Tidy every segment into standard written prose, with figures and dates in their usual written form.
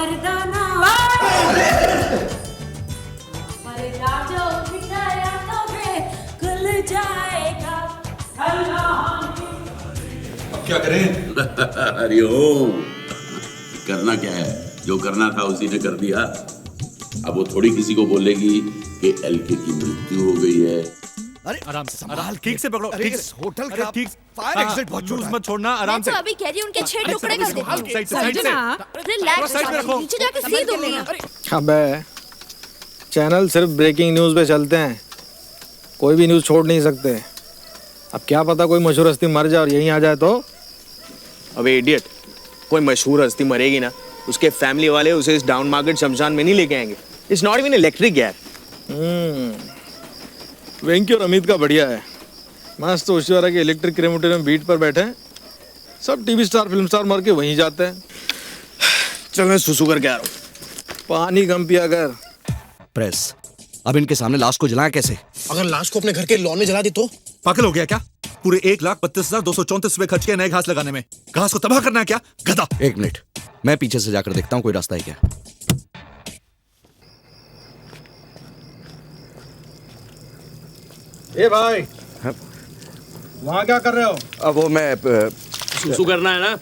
मर्दाना पर राजो बिठाया तो खुल जाएगा। अब क्या करें? हरिओम। करना क्या है, जो करना था उसी ने कर दिया। अब वो थोड़ी किसी को बोलेगी कि एलके की मृत्यु हो गई है। अरे आराम से संभाल, ठीक से पकड़ो। अरे इस होटल का ठीक फायर एग्जिट बहुत छोटा है। मत छोड़ना, आराम से। मैं तो अभी कह रही हूँ उनके 6 टुकड़े कर देती हूँ। साइड से रिलैक्स, साइड में रखो। नीचे जाके सी दूंगी। अबे चैनल सिर्फ ब्रेकिंग न्यूज़ पे चलते हैं, कोई भी न्यूज़ छोड़ नहीं सकते। अब क्या पता कोई मशहूर हस्ती मर जाए और यहीं आ जाए तो। अबे इडियट, कोई मशहूर हस्ती मरेगी ना, उसके फैमिली वाले उसे इस डाउन मार्केट शमशान में नहीं लेके आएंगे। इट्स नॉट इवन इलेक्ट्रिक यार। वेंकी और अमित का बढ़िया है, मस्त तो उसी वाला के इलेक्ट्रिक क्रेमेटोरियम बीट पर बैठे हैं। सब टीवी स्टार फिल्म स्टार मर के वहीं जाते हैं। चल मैं सुसु करके आ रहा हूँ। पानी कम पिया कर। प्रेस, अब इनके सामने लाश को जलाएं कैसे? अगर लाश को अपने घर के लॉन में जला दी तो? पागल हो गया क्या? पूरे 1,32,234 रुपए खर्च किए नए घास लगाने में। घास को तबाह करना है क्या, गधा? एक मिनट, मैं पीछे से जाकर देखता हूँ कोई रास्ता है क्या। ए भाई, वहाँ क्या कर रहे हो? अब वो मैं सुसु करना है ना,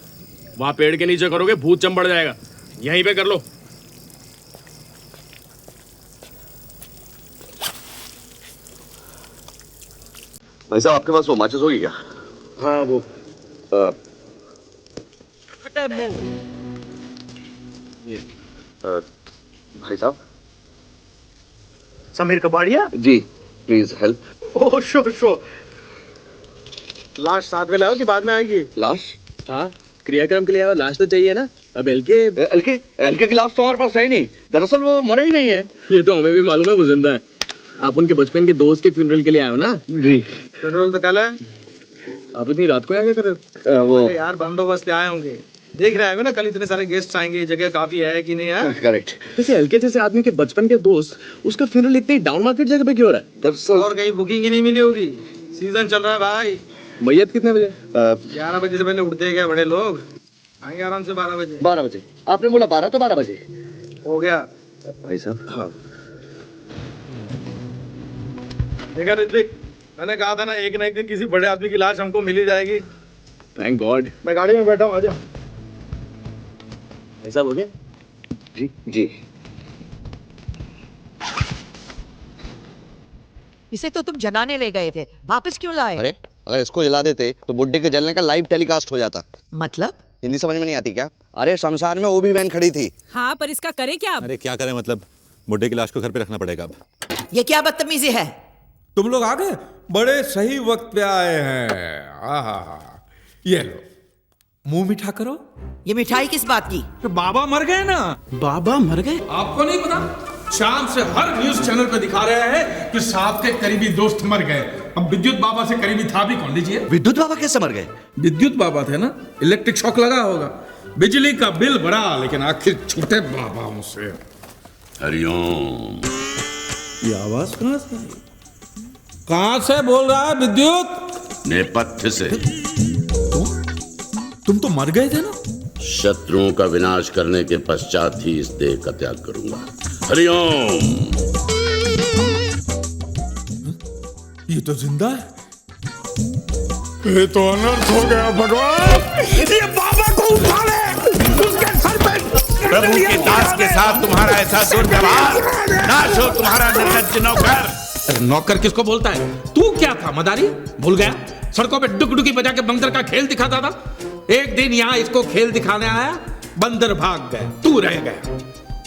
वहाँ पेड़ के नीचे करोगे भूत चंबड़ जाएगा। यहीं पे कर लो। भाई साहब, आपके पास वो माचिस होगी क्या? हाँ वो भाई साहब। Sameer Kabadia ji, please help. Oh sure sure. लाश साथ में लाओ कि बाद में आएगी? लाश? हाँ, क्रियाक्रम के लिए आया, लाश तो चाहिए ना। अब एलके की लाश तो हमारे पास है ही नहीं। दरअसल वो मरे ही नहीं है। ये तो हमें भी मालूम है, वो जिंदा है। आप उनके बचपन के दोस्त के फ्यूनरल के लिए आए हो ना? जी। पेट्रोल तो कल है। आप इतनी रात को आगे कर रहे हो? वो यार बंदोबस्त आए होंगे, देख रहे हैं ना कल इतने सारे गेस्ट आएंगे, जगह काफी है कि नहीं है? करेक्ट। जैसे एलके जैसे आदमी के बचपन के दोस्त, उसका फ्यूनरल इतनी डाउन मार्केट जगह पे क्यों हो रहा है? दरअसल और कहीं बुकिंग ही नहीं मिली होगी, सीजन चल रहा है भाई। मैयत कितने बजे? 11 बजे से पहले उठते क्या बड़े लोग? आएंगे आराम से 12 बजे। 12 बजे? आपने बोला 12 तो 12 बजे हो गया। भाई साहब। हाँ। देखा ऋत्विक, मैंने कहा था ना एक दिन किसी बड़े आदमी की लाश हमको मिल ही जाएगी। Thank God. मैं गाड़ी में बैठा हूँ, आजा। ऐसा हो गया? जी जी। इसे तो तुम जलाने ले गए थे, वापस क्यों लाए? अरे अगर इसको जला देते तो बुड्ढे के जलने का लाइव टेलीकास्ट हो जाता। मतलब? हिंदी समझ में नहीं आती क्या? अरे शमशान में वो भी वैन खड़ी थी। हाँ, पर इसका करे क्या अब? अरे क्या करें, मतलब बुड्ढे की लाश को घर पे रखना पड़ेगा अब। ये क्या बदतमीजी है? तुम लोग आ गए, बड़े सही वक्त पे आए हैं। आहा, ये लो, मुंह मीठा करो। ये मिठाई किस बात की? तो बाबा मर गए ना। बाबा मर गए? आपको नहीं पता? शाम से हर न्यूज चैनल पे दिखा रहे हैं कि साहब के करीबी दोस्त मर गए। अब विद्युत बाबा से करीबी था भी कौन? लीजिए। विद्युत बाबा कैसे मर गए? विद्युत बाबा थे ना, इलेक्ट्रिक शॉक लगा होगा। बिजली का बिल भरा, लेकिन आखिर छूटे बाबा मुझसे। हरिओम। ये आवाज कहाँ से आई? कहाँ से बोल रहा है विद्युत? नेपथ्य से। तुम तो मर गए थे ना। शत्रुओं का विनाश करने के पश्चात ही इस देह का त्याग करूंगा। हरिओम। ये तो जिंदा है। ये तो अनर्थ हो गया भगवान। ये बाबा को उठा ले, उसके सर पे। प्रभु के दास के साथ तुम्हारा ऐसा दुर्व्यवहार, नाश हो तुम्हारा निर्लज्ज नौकर। नौकर किसको बोलता है? तू क्या था मदारी? भूल गया? सड़कों पे डुक-डुकी बजा के बंदर का खेल दिखाता था। एक दिन यहाँ इसको खेल दिखाने आया, बंदर भाग गए, तू रह गया।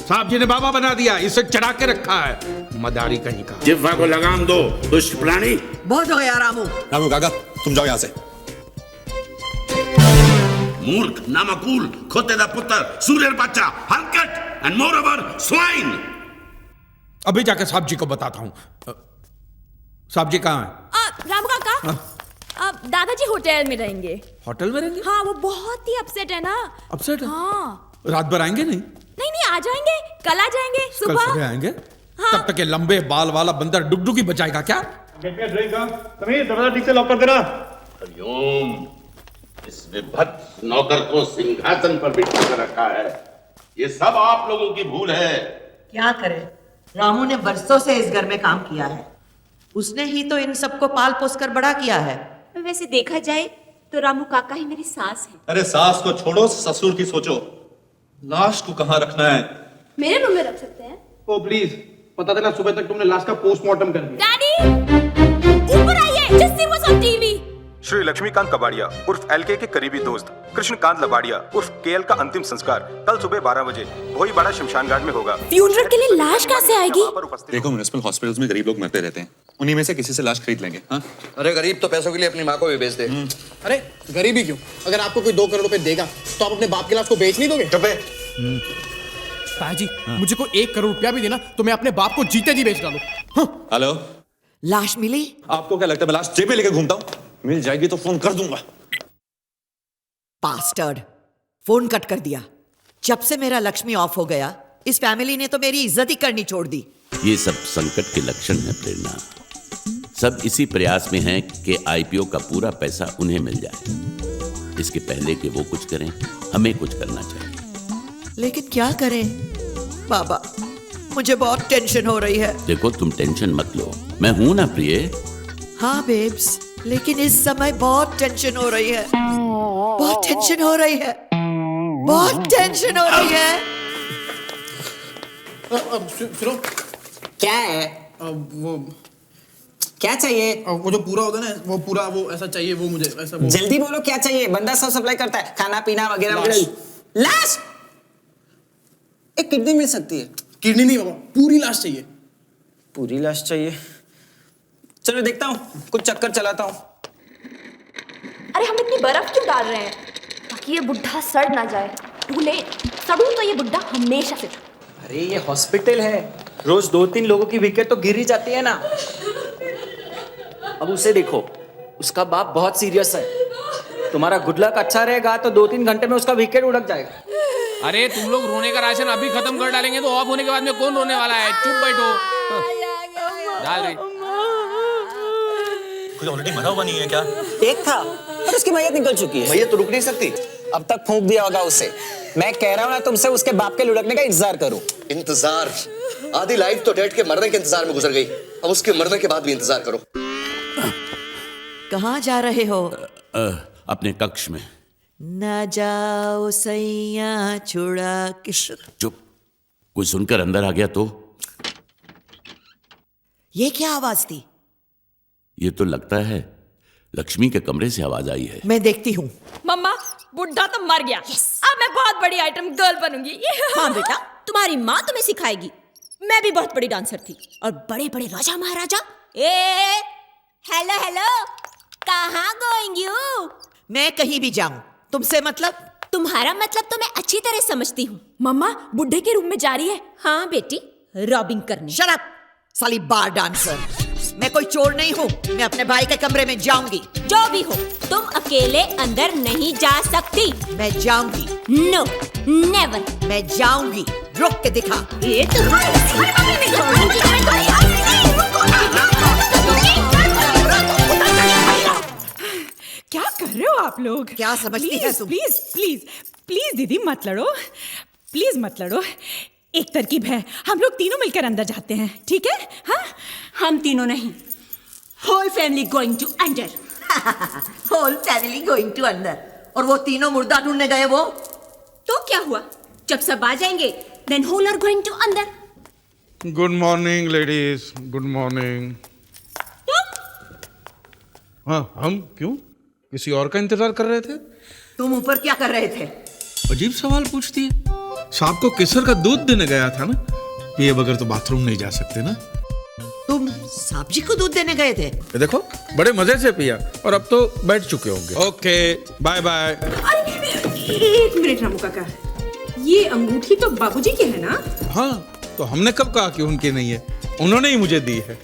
साहब जी ने बाबा बना दिया, इसे चढ़ा के रखा है, मदारी कहीं का। जिह्वा को लगाम दो, दुष्ट प्राणी। बहुत हो गया रामू। रामू काका, तुम जाओ यहाँ से। मूर्ख, नामकूल, खोते दा पुत्र, सूर्यर बच्चा, हलकट एंड मोर ओवर स्वाइन। अभी जाके साहब जी को बताता हूँ। साहब जी कहाँ हैं? रामू काका, अब दादाजी होटल में रहेंगे। होटल में रहेंगे? हाँ, वो बहुत ही अपसेट है ना। अपसेट है? हाँ। रात भर आएंगे नहीं? नहीं, आ जाएंगे, कल आ जाएंगे कल सुबह। सुबह आएंगे? हाँ। तब तक ये लंबे बाल वाला बंदर डुगडुगी बजाएगा क्या? समीर, दरवाजा ठीक से लॉक कर देना। हरिओम। इस विभत्स नौकर को सिंहासन पर बिठा कर रखा है। ये सब आप लोगों की भूल है। क्या करे, रामू ने बरसों से इस घर में काम किया है। उसने ही तो इन सबको पाल पोस कर बड़ा किया है। वैसे देखा जाए तो रामू काका ही मेरी सास है। अरे सास को छोड़ो, ससुर की सोचो। लाश को कहाँ रखना है? मेरे रूम में रख सकते हैं। ओ प्लीज, पता चला सुबह तक तुमने लाश का पोस्टमार्टम कर दिया। डैडी ऊपर आइए, just she was on TV. Shri Laxmikant Kabadia उर्फ एलके के करीबी दोस्त कृष्णकांत लबाड़िया उर्फ केएल का अंतिम संस्कार कल सुबह 12 बजे भोईबाड़ा शमशान घाट में होगा। फ्यूनरल के लिए लाश कहाँ से आएगी? देखो, म्युनिसिपल हॉस्पिटल्स में गरीब लोग मरते रहते हैं, उन्हीं में से किसी से लाश खरीद लेंगे। हाँ? अरे गरीब तो पैसों के लिए अपनी माँ को भी बेच दे। अरे गरीबी क्यों? अगर आपको कोई 2 करोड़ रुपए देगा तो आप अपने बाप के लाश को बेच नहीं दोगे? ताजी, मुझे को 1 करोड़ रुपया भी देना तो मैं अपने बाप को जीते जी बेच डालूं। हेलो, लाश मिली? आपको क्या लगता है मैं लाश जेब में लेके घूमता हूँ? मिल जाएगी तो फोन कर दूंगा। बास्टर्ड, फोन कट कर दिया। जब से मेरा लक्ष्मी ऑफ हो गया, इस फैमिली ने तो मेरी इज्जत ही करनी छोड़ दी। ये सब संकट के लक्षण है प्रेरणा। सब इसी प्रयास में हैं कि आईपीओ का पूरा पैसा उन्हें मिल जाए। इसके पहले कि वो कुछ करें, हमें कुछ करना चाहिए। लेकिन क्या करें बाबा, मुझे बहुत टेंशन हो रही है। देखो, तुम टेंशन मत लो, मैं हूं ना प्रिय। हाँ बेब्स, लेकिन इस समय बहुत टेंशन हो रही है। बहुत टेंशन हो रही है। बहुत टेंशन हो रही है। अब सुनो, क्या है? वो क्या चाहिए? वो जो पूरा होता है ना, वो पूरा वो ऐसा चाहिए, वो मुझे ऐसा वो। जल्दी बोलो क्या चाहिए? बंदा सब सप्लाई करता है, खाना पीना वगैरह वगैरह। लाश? एक किडनी मिल सकती है। किडनी नहीं बाबा, पूरी लाश चाहिए। पूरी लाश चाहिए? चलो देखता हूँ, कुछ चक्कर चलाता हूँ। अरे हम इतनी बर्फ क्यों डाल रहे हैं? ताकि ये बुढ़ा सड़ ना जाए। टू लेट, सड़ूं तो ये बुढ़ा हमेशा से था। अरे ये हॉस्पिटल है, रोज 2-3 लोगों की विकेट तो गिर ही जाती है ना। अब उसे देखो, उसका बाप बहुत सीरियस है। तुम्हारा गुड लक अच्छा रहेगा तो 2-3 घंटे में उसका विकेट उड़क जाएगा। अरे तुम लोग रोने का राशन अभी खत्म कर डालेंगे तो ऑफ होने के बाद में कौन रोने वाला है? चुप बैठो। डाल रही कुछ ऑलरेडी मरा हुआ नहीं है क्या? एक था और उसकी मैयत निकल चुकी है। मैयत तो रुक नहीं सकती। अब तक फूंक दिया होगा उसे। मैं कह रहा हूँ ना, तुमसे उसके बाप के लुढ़कने का इंतजार करो। इंतजार? आधी लाइफ तो डैड के मरने के इंतजार में गुजर गई, अब उसके मरने के बाद भी इंतजार करो। कहाँ जा रहे हो? अपने कक्ष में। न जाओ सैया छुड़ा के। चुप, कोई सुनकर अंदर आ गया तो? ये क्या आवाज थी? ये तो लगता है लक्ष्मी के कमरे से आवाज आई है। मैं देखती हूँ। मम्मा, बुढ़ा तो मर गया। अब मैं बहुत बड़ी आइटम गर्ल बनूंगी। हाँ बेटा, तुम्हारी माँ तुम्हें सिखाएगी। मैं भी बहुत बड़ी डांसर थी और बड़े बड़े राजा महाराजा। हेलो हेलो, कहाँ गोइंग यू? मैं कहीं भी जाऊं, तुमसे मतलब? तुम्हारा मतलब तो मैं अच्छी तरह समझती हूँ। मम्मा बुढ़े के रूम में जा रही है। हाँ बेटी, रॉबिंग करने। शट अप, साली बार डांसर। मैं कोई चोर नहीं हूँ, मैं अपने भाई के कमरे में जाऊंगी। जो भी हो, तुम अकेले अंदर नहीं जा सकती। मैं जाऊंगी। No, never. मैं जाऊंगी, रुक के दिखा। ये क्या कर रहे हो आप लोग? क्या समझती है तुम? प्लीज प्लीज प्लीज दीदी मत लड़ो, प्लीज मत लड़ो। एक तरकीब है, हम लोग तीनों मिलकर अंदर जाते हैं, ठीक है? हाँ, हम तीनों नहीं, होल फैमिली गोइंग टू अंदर। होल फैमिली गोइंग टू अंदर। और वो तीनों मुर्दा ढूंढने गए वो? तो क्या हुआ, जब सब आ जाएंगे then whole are going to अंदर। Good morning ladies, good morning. हाँ, हम क्यों किसी और का इंतजार कर रहे थे? तुम ऊपर क्या कर रहे थे? अजीब सवाल पूछती है। सांप को केसर का दूध देने गया था ना, पिए बगैर तो बाथरूम नहीं जा सकते ना। तुम सांप जी को दूध देने गए थे? ये देखो, बड़े मजे से पिया और अब तो बैठ चुके होंगे। Okay, bye bye. एक मिनट रामू काका, ये अंगूठी तो बाबूजी की है ना? हाँ, तो हमने कब कहा कि उनकी नहीं है? उन्होंने ही मुझे दी है।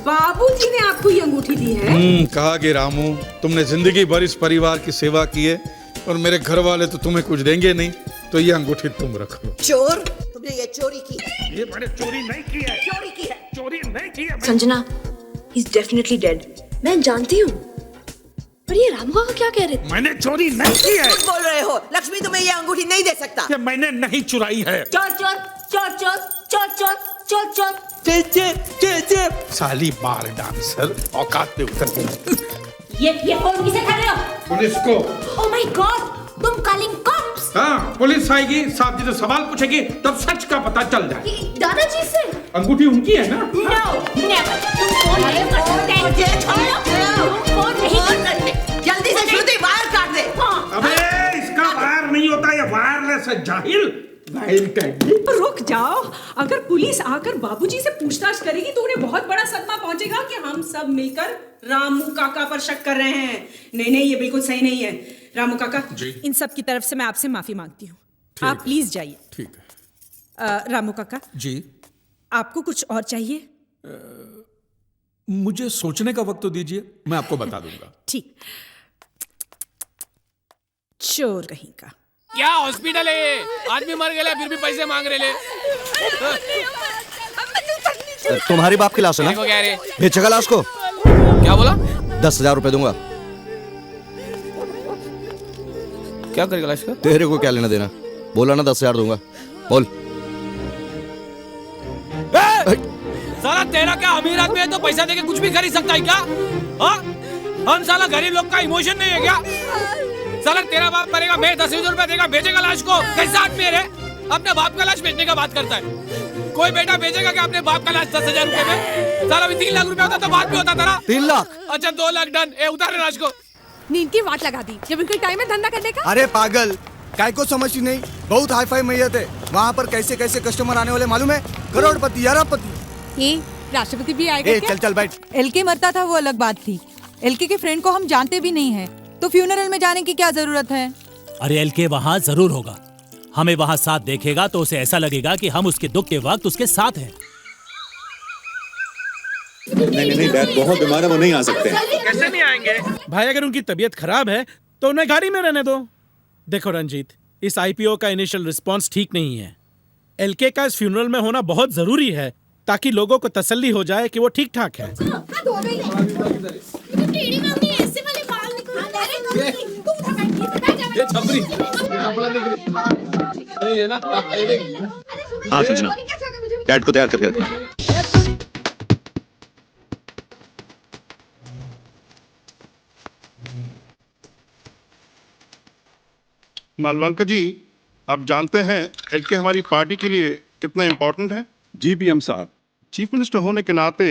बाबूजी ने आपको ये अंगूठी दी है? कहा कि रामू, तुमने जिंदगी भर इस परिवार की सेवा की है और मेरे घर वाले तो तुम्हें कुछ देंगे नहीं, तो ये अंगूठी तुम रख लो। चोर, तुमने ये चोरी की है। ये मैंने चोरी नहीं की है। चोरी की है। चोरी नहीं की है। Sanjana is definitely dead. मैं जानती हूँ। पर ये रामू का क्या कह रहे थे? मैंने चोरी नहीं की है। बोल रहे हो लक्ष्मी तुम्हें ये अंगूठी नहीं दे सकता। ये मैंने नहीं चुराई है। चोर चोर चोर चोर चोर चोर चोर चोर साली बार डांसर औकात पे उतर गई। ये फोन किसे कर रहे हो? पुलिस को। ओह माय गॉड, तुम कॉलिंग कॉप्स? हाँ, पुलिस आएगी, साहब जी से सवाल पूछेगी, तब सच का पता चल जाए। दादाजी से? अंगूठी उनकी है ना? No, never. तुम फोन नहीं कर सकते। तुम फोन नहीं कर सकते। जल्दी से श्रुति वायर काट दे। अबे इसका वायर नहीं होता, ये वायरलेस है जाहिल। वायर काट दे। रुक जाओ, अगर पुलिस आकर बाबूजी से पूछताछ करेगी तो उन्हें बहुत बड़ा सदमा पहुंचेगा कि हम सब मिलकर रामू काका पर शक कर रहे हैं। नहीं, ये बिल्कुल सही नहीं है। रामू काका जी, इन सब की तरफ से मैं आपसे माफी मांगती हूँ। आप प्लीज जाइए। ठीक है। रामू काका जी, आपको कुछ और चाहिए? मुझे सोचने का वक्त तो दीजिए, मैं आपको बता दूंगा। ठीक। चोर कहीं का। क्या हॉस्पिटल है ये? आदमी मर गया फिर भी पैसे मांग रहे ले। तुम्हारी बाप की लाश है ना? क्या रे? बेचेगा लाश को? क्या बोला? 10,000 रुपए दूंगा। क्या करेगा लाश का? तेरे को क्या लेना देना? बोला ना 10,000 दूंगा, बोल। साला तेरा क्या अमीर आदमी है तो पैसा देके कुछ भी खरीद सकता है क्या? हाँ? हम साला गरीब लोग का इमोशन नहीं है क्या? साला तेरा बाप मरेगा, मैं 10,000 रुपए देगा, बेचेगा लाश को? कैसा आदमी है रे? अपने बाप का लाश बेचने का बात करता है। कोई बेटा बेचेगा क्या अपने बाप का लाश 10,000 रुपए में? साला भी 3 लाख रुपए होता तो बात भी होता था ना। 3 लाख? अच्छा 2 लाख डन। उतारे लाश को। नींद की वाट लगा दी, जब इनका टाइम है धंधा करने का। अरे पागल, काय को समझती नहीं? बहुत हाई फाई मैयत है वहाँ पर। कैसे कैसे कस्टमर आने वाले मालूम है? करोड़पति, अरबपति। राष्ट्रपति भी आएगा क्या? चल बैठ। एलके मरता था वो अलग बात थी। एलके के फ्रेंड को हम जानते भी नहीं हैं, तो फ्यूनरल में जाने की क्या जरूरत है? अरे एलके वहाँ जरूर होगा। हमें वहाँ साथ देखेगा तो उसे ऐसा लगेगा कि हम उसके दुख के वक्त उसके साथ हैं। नहीं डैड बहुत बीमार है, वो नहीं आ सकते। कैसे नहीं आएंगे भाई? अगर उनकी तबीयत खराब है तो उन्हें गाड़ी में रहने दो। देखो रंजीत, इस आईपीओ का इनिशियल रिस्पांस ठीक नहीं है। एलके का इस फ्यूनरल में होना बहुत जरूरी है ताकि लोगों को तसल्ली हो जाए कि वो ठीक ठाक है। हाँ संजना, डैड को तैयार करके रखना। मालवांका जी, आप जानते हैं एलके हमारी पार्टी के लिए कितना इम्पोर्टेंट है? जी पीएम साहब। चीफ मिनिस्टर होने के नाते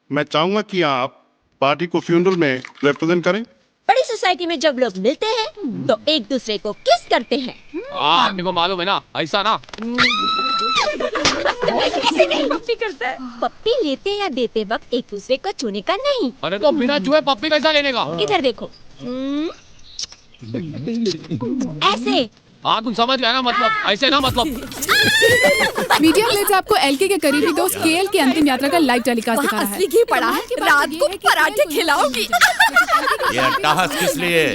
मैं चाहूंगा कि आप पार्टी को फ्यूनरल में रिप्रेजेंट करें। बड़ी सोसाइटी में जब लोग मिलते हैं तो एक दूसरे को किस करते हैं। मेरे को मालूम है ना, ऐसा ना। ऐसे नहीं पप्पी करता है। पप्पी लेते या देते वक्त एक दूसरे को छूने का नहीं। अरे तो बिना छुए पप्पी कैसा लेने का? इधर देखो। ऐसे। हाँ तुम समझ गया ना, मतलब ऐसे ना, मतलब। मीडिया प्लेट्स आपको एलके के करीबी दोस्त केएल की अंतिम यात्रा का लाइव टेलीकास्ट दिखा रहा है। असली घी पड़ा है, रात को पराठे खिलाओगी। ये अट्टहास किस लिए?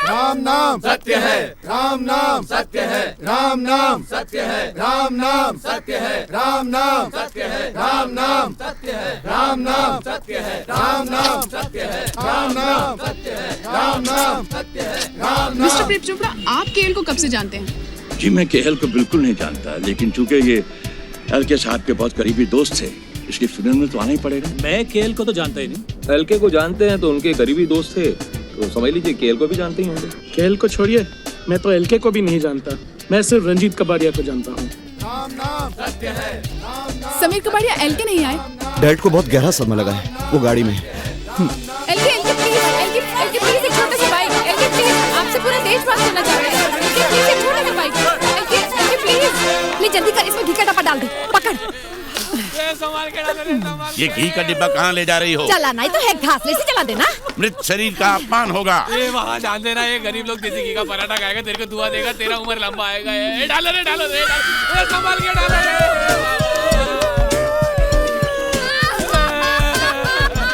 राम नाम सत्य है, राम नाम सत्य है, राम नाम सत्य है, राम नाम सत्य है, राम नाम सत्य है, राम नाम सत्य है, राम नाम सत्य है, राम नाम सत्य है, राम नाम सत्य है, राम नाम सत्य है, राम नाम। मिस्टर प्रेम चोपड़ा, आप केएल को कब से जानते हैं? जी मैं केएल को बिल्कुल नहीं जानता, लेकिन चूंकि ये एलके साहब के बहुत करीबी दोस्त थे, इसलिए फ्यूनरल में तो आना ही पड़ेगा। मैं केएल को तो जानता ही नहीं। एलके को जानते हैं तो उनके करीबी दोस्त थे, तो समझ लीजिए केएल को भी जानते ही होंगे। केएल को छोड़िए, मैं तो एलके को भी नहीं जानता। मैं सिर्फ रंजीत कबाड़िया को जानता हूँ। समीर कबाड़िया एलके नहीं आए। डैड को बहुत गहरा सदमा लगा है, वो गाड़ी में। एलके प्लीज, एक छोटा सा बाइक। एलके प्लीज, आपसे पूरा देश बात करना चाह रहा है। एलके प्लीज, एक छोटा सा बाइक। एलके प्लीज जल्दी कर, इसमें घी का डब्बा डाल दे। पकड़। ये घी का डिब्बा कहाँ ले जा रही हो? चलाना ही तो है, घासले से चला देना। मृत शरीर का अपमान होगा। ये वहाँ जान देना, ये गरीब लोग देसी घी का पराठा खाएगा, तेरे को दुआ देगा, तेरा उम्र लंबा आएगा। डालो रे, डालो रे, संभाल के डालो रे।